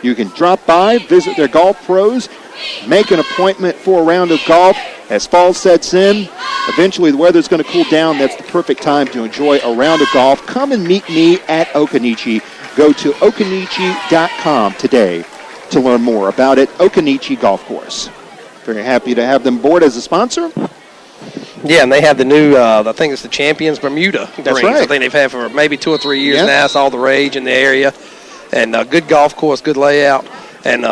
You can drop by, visit their golf pros, make an appointment for a round of golf. As fall sets in, eventually the weather's going to cool down. That's the perfect time to enjoy a round of golf. Come and meet me at Okanichi. Go to okanichi.com today to learn more about it. Okanichi Golf Course. Very happy to have them aboard as a sponsor. Yeah, and they have the new, I think it's the Champions Bermuda That's greens. right. I think they've had for maybe 2 or 3 years now. It's all the rage in the area. And good golf course, good layout, and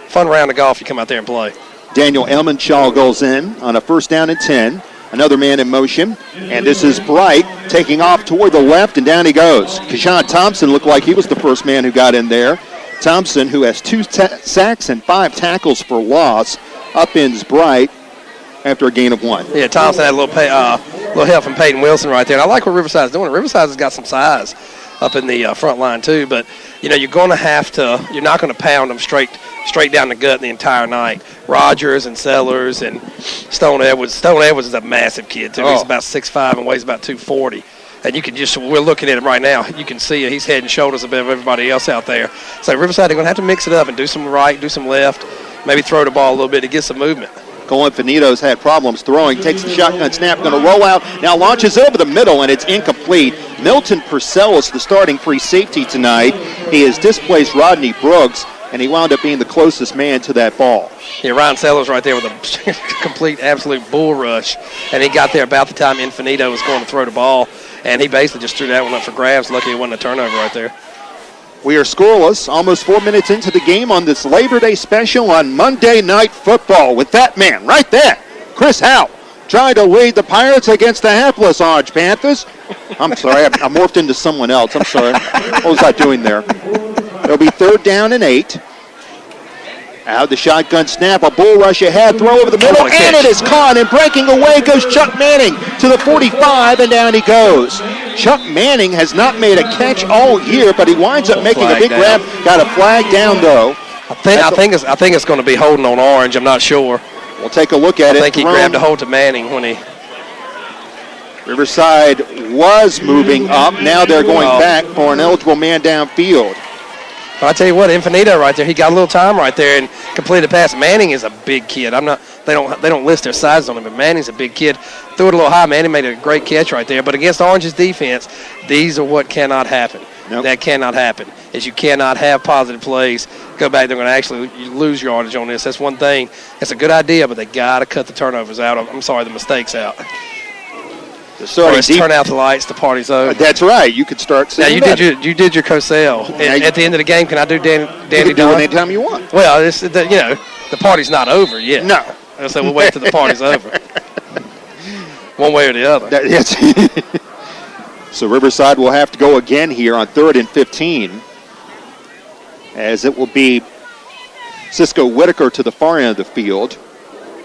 fun round of golf you come out there and play. Daniel Elmanshaw goes in on a first down and 10. Another man in motion. And this is Bright taking off toward the left, and down he goes. Keyshawn Thompson looked like he was the first man who got in there. Thompson, who has 2 sacks and 5 tackles for loss, upends Bright after a gain of 1. Yeah, Thompson had a little help from Peyton Wilson right there. And I like what Riverside's doing. Riverside's got some size up in the front line too, but you're not going to pound them straight down the gut the entire night. Rogers and Sellers and Stone Edwards. Stone Edwards is a massive kid too. He's about 6'5" and weighs about 240. And you can we're looking at him right now. You can see he's head and shoulders above everybody else out there. So Riverside, they're going to have to mix it up and do some right, do some left, maybe throw the ball a little bit to get some movement. Cole Infinito's had problems throwing, takes the shotgun snap, going to roll out, now launches over the middle, and it's incomplete. Milton Purcell is the starting free safety tonight. He has displaced Rodney Brooks, and he wound up being the closest man to that ball. Yeah, Ryan Sellers right there with a complete, absolute bull rush, and he got there about the time Infinito was going to throw the ball, and he basically just threw that one up for grabs. Lucky it wasn't a turnover right there. We are scoreless, almost 4 minutes into the game on this Labor Day special on Monday Night Football with that man right there, Chris Howe, trying to lead the Pirates against the hapless Orange Panthers. I'm sorry, I morphed into someone else. I'm sorry. What was I doing there? It'll be 3rd down and 8. Out the shotgun snap, a bull rush ahead, throw over the middle, and it is caught, and breaking away goes Chuck Manning to the 45, and down he goes. Chuck Manning has not made a catch all year, but he winds up making a big grab. Got a flag down, though. I think it's going to be holding on Orange. I'm not sure. We'll take a look at it. I think he grabbed a hold to Manning when he... Riverside was moving up. Now they're going back for an eligible man downfield. But I tell you what, Infinito right there, he got a little time right there and completed the pass. Manning is a big kid. They don't list their size on him, but Manning's a big kid. Threw it a little high. Manning made a great catch right there. But against Orange's defense, these are what cannot happen. Nope. That cannot happen. Is you cannot have positive plays. Go back, they're going to actually lose yardage on this. That's one thing. It's a good idea, but they got to cut the turnovers out. The mistakes out. Turn out the lights. The party's over. That's right. You could start. Now you did your Cosell. At the end of the game, can I do Danny Dunn? You can do it anytime you want. Well, the party's not over yet. No. So we'll wait till the party's over. One way or the other. Yes. So Riverside will have to go again here on 3rd and 15, as it will be Cisco Whitaker to the far end of the field.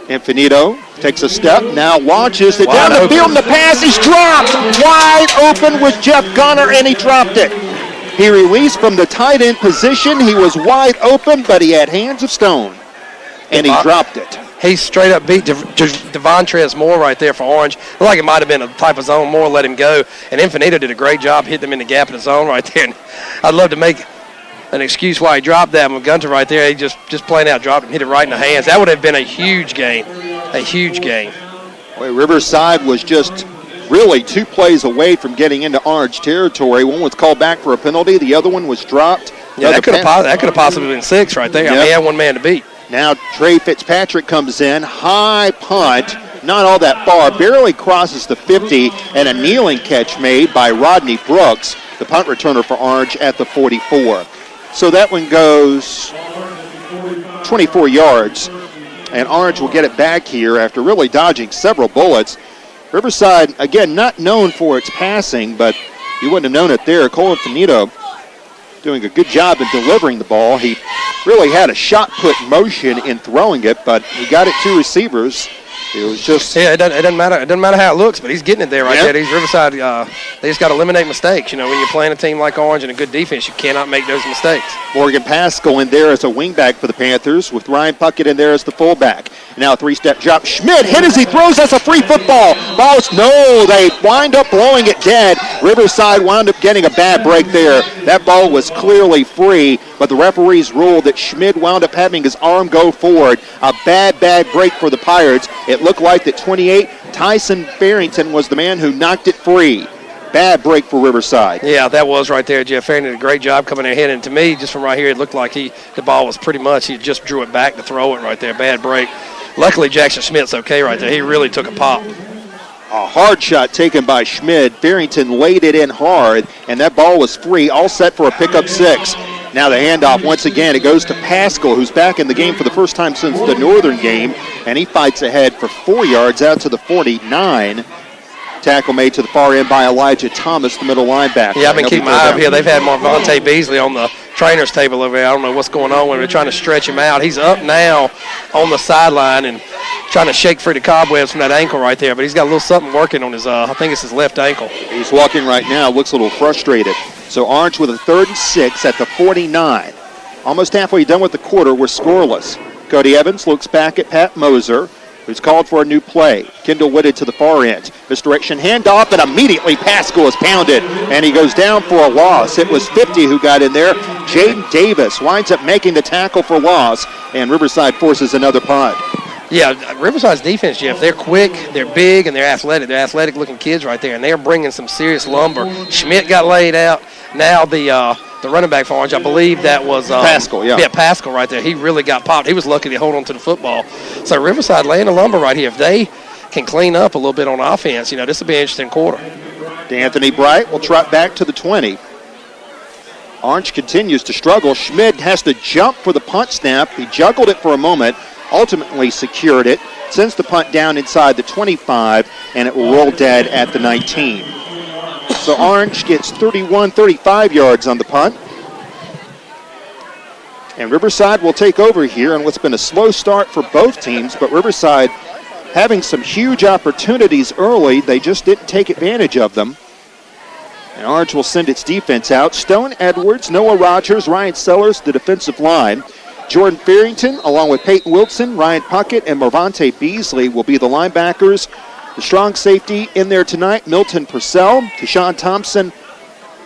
Infinito takes a step, now launches it down the field, and the pass is dropped. Wide open was Jeff Gunner, and he dropped it. He released from the tight end position. He was wide open, but he had hands of stone, and he dropped it. He straight up beat Devontrez Moore right there for Orange. Looked like it might have been a type of zone. Moore let him go, and Infinito did a great job hitting him in the gap in the zone right there. And I'd love to make an excuse why he dropped that with Gunter right there. He just plain out dropped him, hit it right in the hands. That would have been a huge game. A huge game. Well, Riverside was just really 2 plays away from getting into Orange territory. One was called back for a penalty. The other one was dropped. Yeah, that could have possibly been 6 right there. Yep. I mean, he had one man to beat. Now Trey Fitzpatrick comes in. High punt. Not all that far. Barely crosses the 50. And a kneeling catch made by Rodney Brooks, the punt returner for Orange, at the 44. So that one goes 24 yards. And Orange will get it back here after really dodging several bullets. Riverside, again, not known for its passing, but you wouldn't have known it there. Cole Infinito doing a good job in delivering the ball. He really had a shot put motion in throwing it, but he got it to receivers. It was just... Yeah, it doesn't matter. It doesn't matter how it looks, but he's getting it there right there. These Riverside, they just got to eliminate mistakes. You know, when you're playing a team like Orange and a good defense, you cannot make those mistakes. Morgan Pascal in there as a wingback for the Panthers with Ryan Puckett in there as the fullback. Now a three-step drop. Schmidt hit as he throws. That's a free football. They wind up blowing it dead. Riverside wound up getting a bad break there. That ball was clearly free, but the referees ruled that Schmidt wound up having his arm go forward. A bad break for the Pirates. It looked like that 28, Tyson Farrington, was the man who knocked it free. Bad break for Riverside. Yeah, that was right there. Jeff Farrington did a great job coming ahead. And to me, just from right here, it looked like the ball was pretty much, he just drew it back to throw it right there. Bad break. Luckily, Jackson Schmidt's okay right there. He really took a pop. A hard shot taken by Schmidt. Farrington laid it in hard, and that ball was free, all set for a pickup 6. Now the handoff, once again, it goes to Pascal, who's back in the game for the first time since the Northern game, and he fights ahead for 4 yards out to the 49. Tackle made to the far end by Elijah Thomas, the middle linebacker. Yeah, I've been keeping my eye over here. They've had Marvante Beasley on the trainer's table over there. I don't know what's going on when they're trying to stretch him out. He's up now on the sideline and trying to shake free the cobwebs from that ankle right there, but he's got a little something working on his, I think it's his left ankle. He's walking right now, looks a little frustrated. So Orange with a 3rd and 6 at the 49. Almost halfway done with the quarter, we're scoreless. Cody Evans looks back at Pat Moser, who's called for a new play. Kendall Whitted to the far end. Misdirection handoff, and immediately Pascal is pounded, and he goes down for a loss. It was 50 who got in there. Jaden Davis winds up making the tackle for loss, and Riverside forces another punt. Yeah, Riverside's defense, Jeff, they're quick, they're big, and they're athletic. They're athletic-looking kids right there, and they're bringing some serious lumber. Schmidt got laid out. Now the running back for Orange, I believe that was Pascal, Yeah, Pascal right there. He really got popped. He was lucky to hold on to the football. So Riverside laying the lumber right here. If they can clean up a little bit on offense, this will be an interesting quarter. D'Anthony Bright will trot back to the 20. Orange continues to struggle. Schmidt has to jump for the punt snap. He juggled it for a moment, ultimately secured it, sends the punt down inside the 25, and it will roll dead at the 19. So Orange gets 35 yards on the punt. And Riverside will take over here on what's been a slow start for both teams, but Riverside having some huge opportunities early. They just didn't take advantage of them. And Orange will send its defense out. Stone Edwards, Noah Rogers, Ryan Sellers, the defensive line. Jordan Farrington, along with Peyton Wilson, Ryan Puckett, and Marvante Beasley will be the linebackers. The strong safety in there tonight, Milton Purcell, Keyshawn Thompson,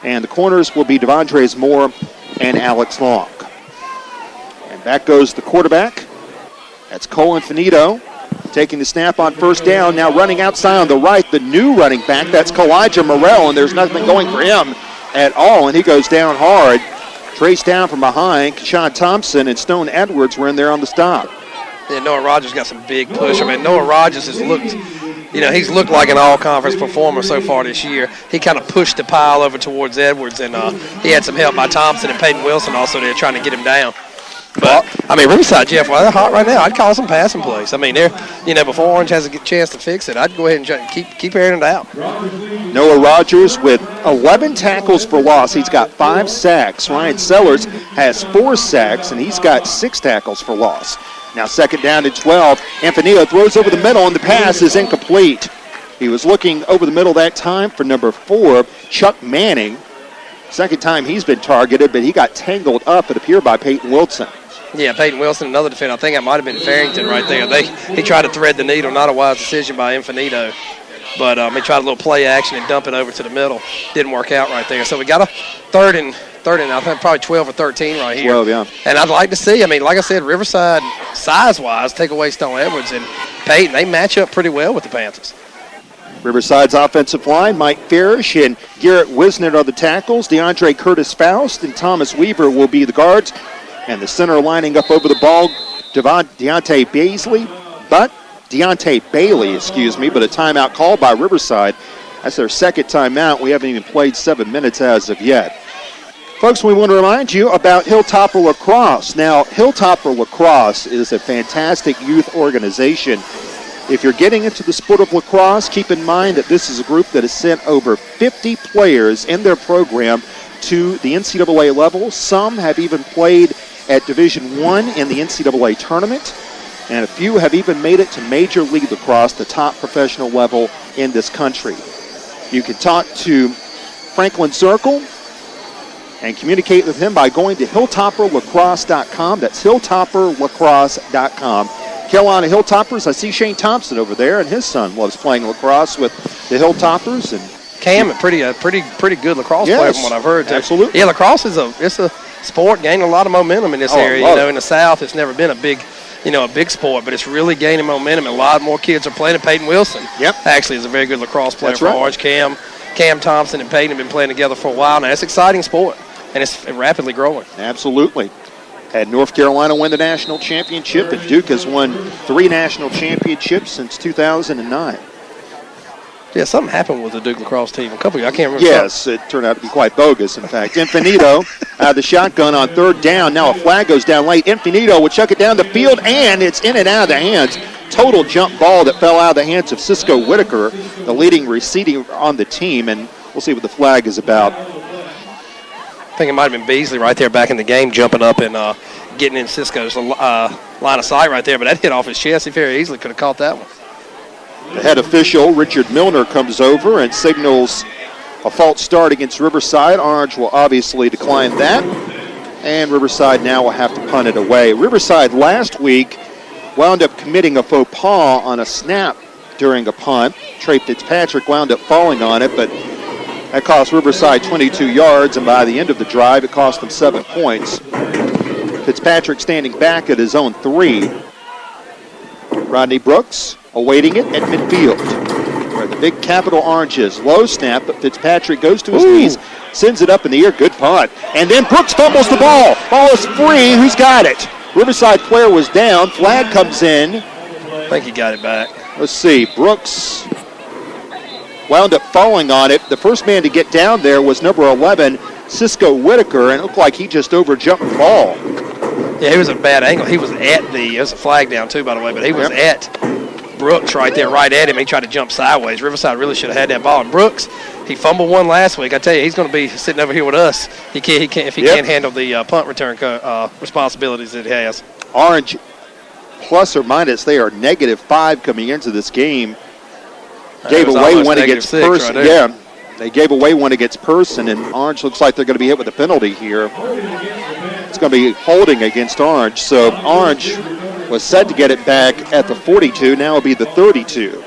and the corners will be Devondres Moore and Alex Long. And back goes the quarterback. That's Colin Finito taking the snap on first down. Now running outside on the right, the new running back, that's Kalijah Morrell, and there's nothing going for him at all, and he goes down hard. Traced down from behind, Keyshawn Thompson and Stone Edwards were in there on the stop. Yeah, Noah Rogers got some big push. Noah Rogers has looked, he's looked like an all-conference performer so far this year. He kind of pushed the pile over towards Edwards, and he had some help by Thompson and Peyton Wilson also there trying to get him down. But, Riverside, Jeff, they're hot right now. I'd call some passing plays. They're, before Orange has a good chance to fix it, I'd go ahead and keep airing it out. Noah Rogers with 11 tackles for loss. He's got 5 sacks. Ryan Sellers has 4 sacks, and he's got 6 tackles for loss. Now 2nd down and 12. Infinito throws over the middle, and the pass is incomplete. He was looking over the middle that time for number 4, Chuck Manning. Second time he's been targeted, but he got tangled up, it appeared, by Peyton Wilson. Yeah, Peyton Wilson, another defender. I think that might have been Farrington right there. He tried to thread the needle, not a wise decision by Infinito. But he tried a little play action and dump it over to the middle. Didn't work out right there. So we got a third and I think probably 12 or 13 right here. 12, yeah. And I'd like to see, like I said, Riverside, size-wise, take away Stone Edwards and Peyton, they match up pretty well with the Panthers. Riverside's offensive line, Mike Farish and Garrett Wisner are the tackles. DeAndre Curtis Faust and Thomas Weaver will be the guards. And the center lining up over the ball, Deontay Bailey, but a timeout called by Riverside. That's their second timeout. We haven't even played 7 minutes as of yet. Folks, we want to remind you about Hilltopper Lacrosse. Now, Hilltopper Lacrosse is a fantastic youth organization. If you're getting into the sport of lacrosse, keep in mind that this is a group that has sent over 50 players in their program to the NCAA level. Some have even played at Division I in the NCAA tournament. and a few have even made it to Major League Lacrosse, the top professional level in this country. You can talk to Franklin Circle and communicate with him by going to hilltopperlacrosse.com. That's hilltopperlacrosse.com. Carolina Hilltoppers, I see Shane Thompson over there, and his son loves playing lacrosse with the Hilltoppers. And Cam, a pretty good lacrosse player from what I've heard. Absolutely. Yeah, lacrosse is a sport gaining a lot of momentum in this area. In the South, it's never been a big sport, but it's really gaining momentum, and a lot more kids are playing it. Peyton Wilson, actually, is a very good lacrosse player for Orange. Cam Thompson and Peyton have been playing together for a while now. It's an exciting sport, and it's rapidly growing. Absolutely. Had North Carolina win the national championship, and Duke has won 3 national championships since 2009. Yeah, something happened with the Duke lacrosse team. A couple of I can't remember. Yes, it turned out to be quite bogus, in fact. Infinito out of the shotgun on 3rd down. Now a flag goes down late. Infinito will chuck it down the field, and it's in and out of the hands. Total jump ball that fell out of the hands of Cisco Whitaker, the leading receiver on the team, and we'll see what the flag is about. I think it might have been Beasley right there back in the game, jumping up and getting in Cisco's line of sight right there, but that hit off his chest. He very easily could have caught that one. The head official, Richard Milner, comes over and signals a false start against Riverside. Orange will obviously decline that, and Riverside now will have to punt it away. Riverside last week wound up committing a faux pas on a snap during a punt. Trey Fitzpatrick wound up falling on it, but that cost Riverside 22 yards, and by the end of the drive, it cost them 7 points. Fitzpatrick standing back at his own 3. Rodney Brooks awaiting it at midfield, where the big Capital Orange is. Low snap, but Fitzpatrick goes to his knees, sends it up in the air. Good punt. And then Brooks fumbles the ball. Ball is free. Who's got it? Riverside player was down. Flag comes in. I think he got it back. Let's see. Brooks wound up falling on it. The first man to get down there was number 11, Cisco Whitaker, and it looked like he just overjumped the ball. Yeah, he was at a bad angle. He was at there's a flag down too, by the way, but he was at Brooks right there, right at him. He tried to jump sideways. Riverside really should have had that ball. And Brooks, he fumbled one last week. I tell you, he's going to be sitting over here with us. He can't if he can't handle the punt return responsibilities that he has. Orange, plus or minus, they are -5 coming into this game. Gave away one against Person. Right, they gave away one against Person, and Orange looks like they're going to be hit with a penalty here. It's going to be holding against Orange. So Orange was set to get it back at the 42. Now it'll be the 32.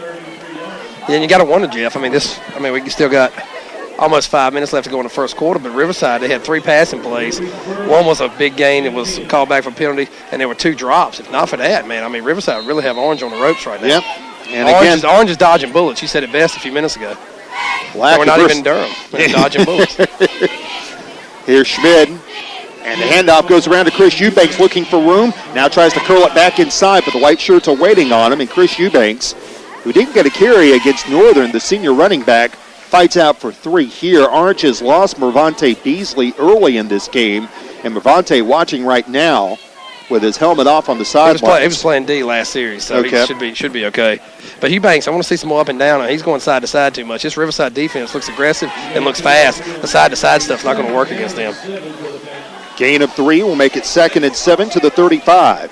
Yeah, and you got to wonder, Jeff. We still got almost 5 minutes left to go in the first quarter, but Riverside, they had 3 passing plays. One was a big gain. It was called back for penalty, and there were 2 drops. If not for that, Riverside really have Orange on the ropes right now. Yep. And Orange is dodging bullets. You said it best a few minutes ago. We're not even in Durham. We're dodging bullets. Here's Schmid. And the handoff goes around to Chris Eubanks looking for room. Now tries to curl it back inside, but the white shirts are waiting on him. And Chris Eubanks, who didn't get a carry against Northern, the senior running back, fights out for 3 here. Orange has lost Mervante Beasley early in this game. And Mervante watching right now with his helmet off on the sideline. He was playing D last series, so he should be okay. But Eubanks, I want to see some more up and down. He's going side to side too much. This Riverside defense looks aggressive and looks fast. The side to side stuff's not going to work against them. Gain of 3 will make it 2nd and 7 to the 35.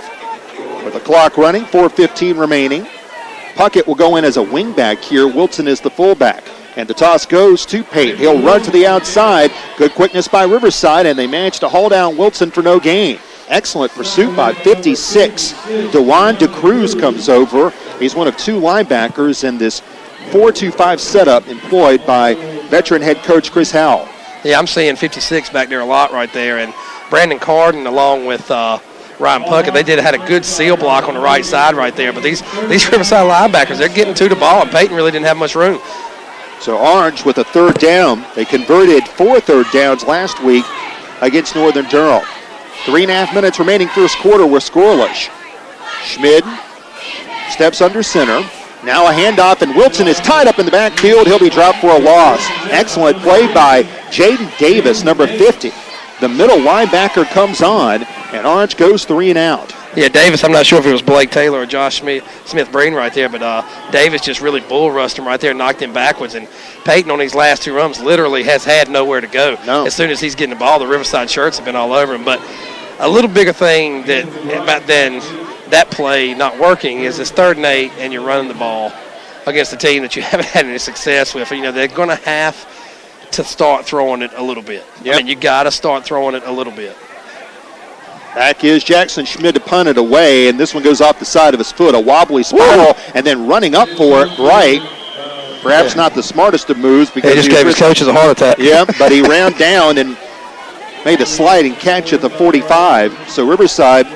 With the clock running, 4:15 remaining. Puckett will go in as a wingback here. Wilson is the fullback. And the toss goes to Pate. He'll run to the outside. Good quickness by Riverside, and they manage to haul down Wilson for no gain. Excellent pursuit by 56. DeJuan DeCruz comes over. He's one of 2 linebackers in this 4-2-5 setup employed by veteran head coach Chris Howell. Yeah, I'm seeing 56 back there a lot right there. And Brandon Carden along with Ryan Puckett, they had a good seal block on the right side right there. But these Riverside linebackers, they're getting to the ball, and Peyton really didn't have much room. So Orange with a 3rd down. They converted 4 third downs last week against Northern Durham. 3.5 minutes remaining first quarter. We're scoreless. Schmid steps under center. Now a handoff, and Wilson is tied up in the backfield. He'll be dropped for a loss. Excellent play by Jaden Davis, number 50. The middle linebacker comes on, and Orange goes 3 and out. Yeah, Davis, I'm not sure if it was Blake Taylor or Josh Smith-Breen right there, but Davis just really bull rushed him right there, knocked him backwards. And Peyton on these last 2 runs literally has had nowhere to go. No. As soon as he's getting the ball, the Riverside shirts have been all over him. But a little bigger thing than that play not working is it's 3rd and 8 and you're running the ball against a team that you haven't had any success with. You know, they're going to have to start throwing it a little bit. Yep. I mean, you got to start throwing it a little bit. Back is Jackson Schmidt to punt it away, and this one goes off the side of his foot. A wobbly spiral, and then running up for it right. Perhaps not the smartest of moves. Because he just gave his coaches a heart attack. Yeah, but he ran down and made a sliding catch at the 45. So Riverside